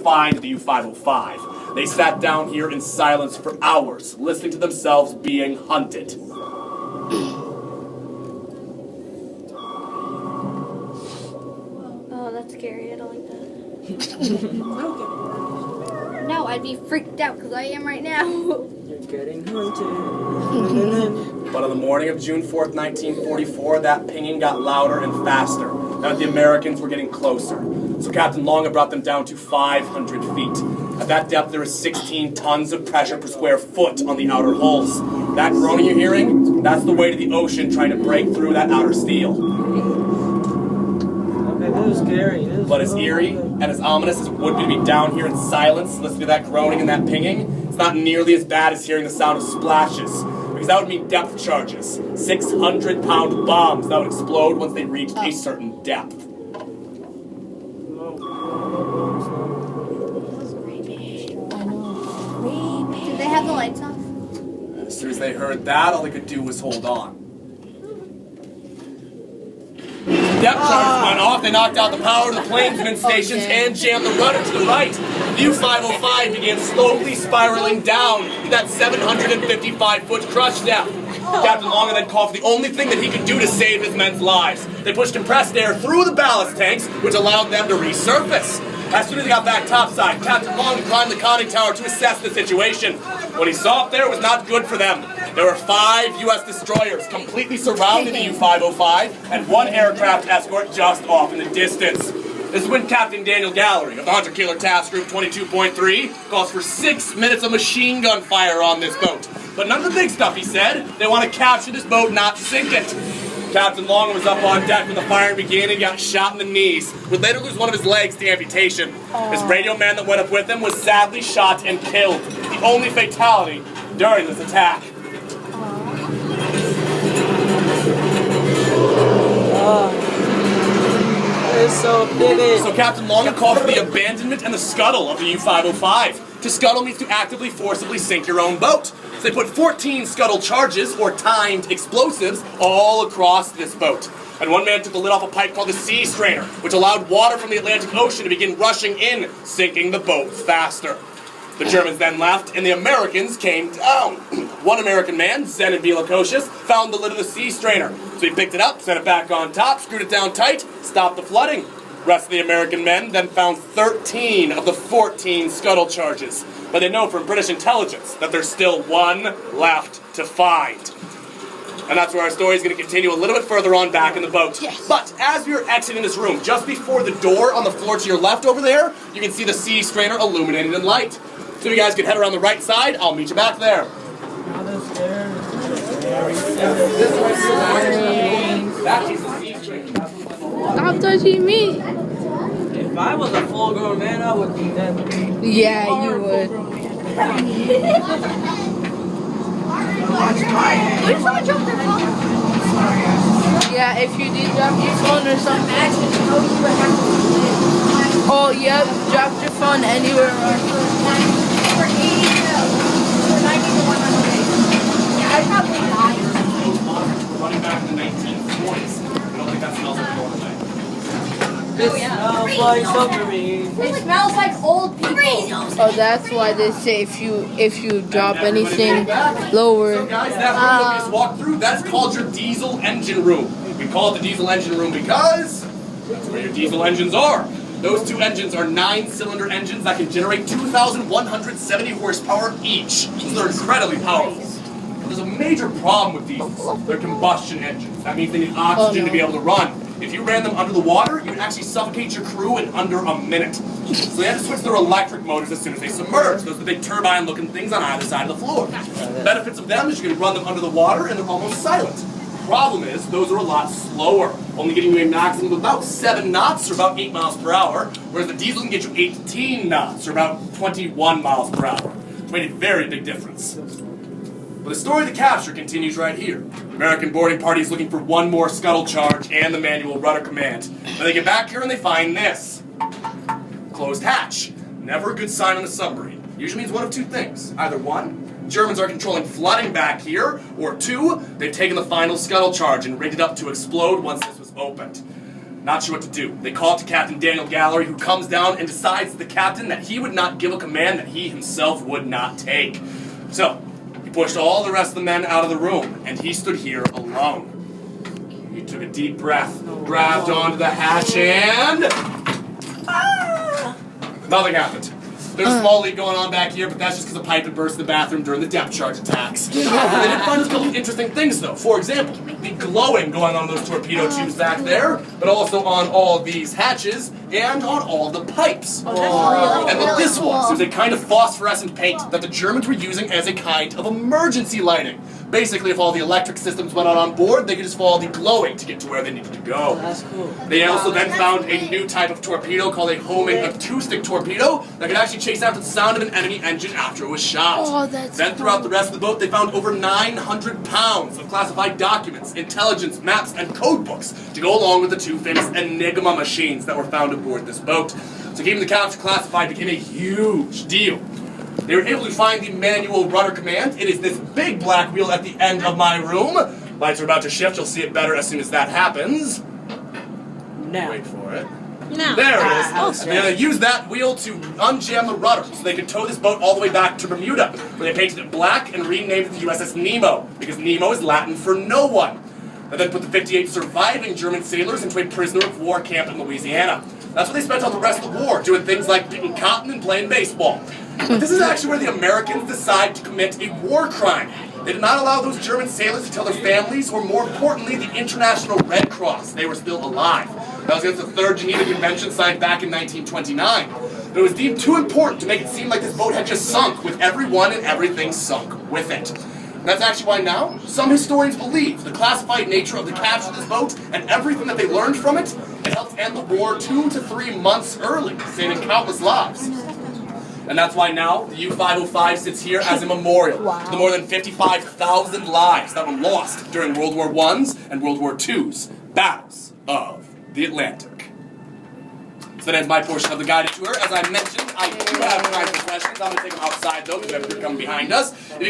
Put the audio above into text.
find the U-505. They sat down here in silence for hours, listening to themselves being hunted. Oh, that's scary. I don't like that. No, I'd be freaked out because I am right now. You're getting hunted. But on the morning of June 4th, 1944, that pinging got louder and faster. Now the Americans were getting closer. So Captain Long had brought them down to 500 feet. At that depth, there is 16 tons of pressure per square foot on the outer hulls. That groaning you're hearing, that's the weight of the ocean trying to break through that outer steel. Okay, that is scary. But as eerie and as ominous as it would be to be down here in silence, listening to that groaning and that pinging, it's not nearly as bad as hearing the sound of splashes. Because that would mean depth charges. 600-pound bombs that would explode once they reached a certain depth. Did they have the lights off? As soon as they heard that, all they could do was hold on. Depth charges went off, they knocked out the power to the plainsman stations and jammed the rudder to the right. The U-505 began slowly spiraling down to that 755-foot crush depth. Captain Long then called for the only thing that he could do to save his men's lives. They pushed compressed air through the ballast tanks, which allowed them to resurface. As soon as they got back topside, Captain Long climbed the conning tower to assess the situation. What he saw up there was not good for them. There were 5 U.S. destroyers completely surrounding the U-505 and 1 aircraft escort just off in the distance. This is when Captain Daniel Gallery of the Hunter Killer Task Group 22.3 calls for 6 minutes of machine gun fire on this boat. But none of the big stuff, he said. They want to capture this boat, not sink it. Captain Long was up on deck when the firing began and got shot in the knees. Would later lose one of his legs to amputation. His radio man that went up with him was sadly shot and killed. The only fatality during this attack. It's so vivid. So Captain Long called for the abandonment and the scuttle of the U-505. To scuttle means to actively, forcibly sink your own boat. So they put 14 scuttle charges, or timed explosives, all across this boat. And one man took the lid off a pipe called the sea strainer, which allowed water from the Atlantic Ocean to begin rushing in, sinking the boat faster. The Germans then left, and the Americans came down. One American man, Zenon Belakocious, found the lid of the sea strainer. So he picked it up, set it back on top, screwed it down tight, stopped the flooding. The rest of the American men then found 13 of the 14 scuttle charges. But they know from British intelligence that there's still 1 left to find. And that's where our story is going to continue a little bit further on back in the boat. Yes. But as we are exiting this room, just before the door on the floor to your left over there, you can see the sea strainer illuminated in light. So you guys can head around the right side. I'll meet you back there. Stop touching me. If I was a full-grown man, I would do that. Yeah, you would. What if someone dropped their phone? Yeah, if you did drop your phone or something. Oh, yep, drop your phone anywhere. For 80 to 90 to 100 days. Yeah, I'd probably die. Running back in the 1940s. I don't think that smells like going away. It smells like submarine. It smells like old people. Oh, that's why they say if you drop anything lower. So guys, that room that we just walked through, that's called your diesel engine room. We call it the diesel engine room because that's where your diesel engines are. Those 2 engines are 9-cylinder engines that can generate 2,170 horsepower each. So they're incredibly powerful. There's a major problem with diesels. They're combustion engines. That means they need oxygen to be able to run. If you ran them under the water, you would actually suffocate your crew in under a minute. So they had to switch their electric motors as soon as they submerged. Those are the big turbine-looking things on either side of the floor. The benefits of them is you can run them under the water and they're almost silent. The problem is, those are a lot slower, only getting you a maximum of about 7 knots or about 8 miles per hour, whereas the diesel can get you 18 knots or about 21 miles per hour. It's made a very big difference. But the story of the capture continues right here. American boarding party is looking for 1 more scuttle charge and the manual rudder command. When they get back here and they find this. Closed hatch. Never a good sign on a submarine. Usually means one of 2 things. Either 1, Germans are controlling flooding back here, or 2, they've taken the final scuttle charge and rigged it up to explode once this was opened. not sure what to do. They call it to Captain Daniel Gallery, who comes down and decides to the captain that he would not give a command that he himself would not take. So, he pushed all the rest of the men out of the room, and he stood here alone. He took a deep breath, grabbed onto the hatch, and... Nothing happened. There's a small leak going on back here, but that's just because a pipe had burst in the bathroom during the depth charge attacks. They did find a couple of interesting things, though. For example, the glowing going on those torpedo tubes back there, but also on all of these hatches and on all the pipes. And with this one, there's a kind of phosphorescent paint that the Germans were using as a kind of emergency lighting. Basically, if all the electric systems went out on board, they could just follow the glowing to get to where they needed to go. That's cool. They also then found a new type of torpedo called a homing acoustic torpedo that could actually chase after the sound of an enemy engine after it was shot. Oh, that's then throughout the rest of the boat, they found over 900 pounds of classified documents, intelligence, maps, and code books to go along with the two famous Enigma machines that were found aboard this boat. So keeping the capture classified became a huge deal. They were able to find the manual rudder command. It is this big black wheel at the end of my room. Lights are about to shift. You'll see it better as soon as that happens. Now. Wait for it. No. There it is. And they're going to use that wheel to unjam the rudder so they could tow this boat all the way back to Bermuda, where they painted it black and renamed it the USS Nemo, because Nemo is Latin for no one. They then put the 58 surviving German sailors into a prisoner of war camp in Louisiana. That's where they spent all the rest of the war, doing things like picking cotton and playing baseball. But this is actually where the Americans decide to commit a war crime. They did not allow those German sailors to tell their families, or more importantly, the International Red Cross. They were still alive. That was against the Third Geneva Convention signed back in 1929. But it was deemed too important to make it seem like this boat had just sunk, with everyone and everything sunk with it. And that's actually why now, some historians believe the classified nature of the capture of this boat and everything that they learned from it, it helped end the war 2 to 3 months early, saving countless lives. And that's why now the U-505 sits here as a memorial to the more than 55,000 lives that were lost during World War I's and World War II's battles of the Atlantic. So that ends my portion of the guided tour. As I mentioned, I do have time for questions. I'm going to take them outside, though, because we have a group coming behind us. If you got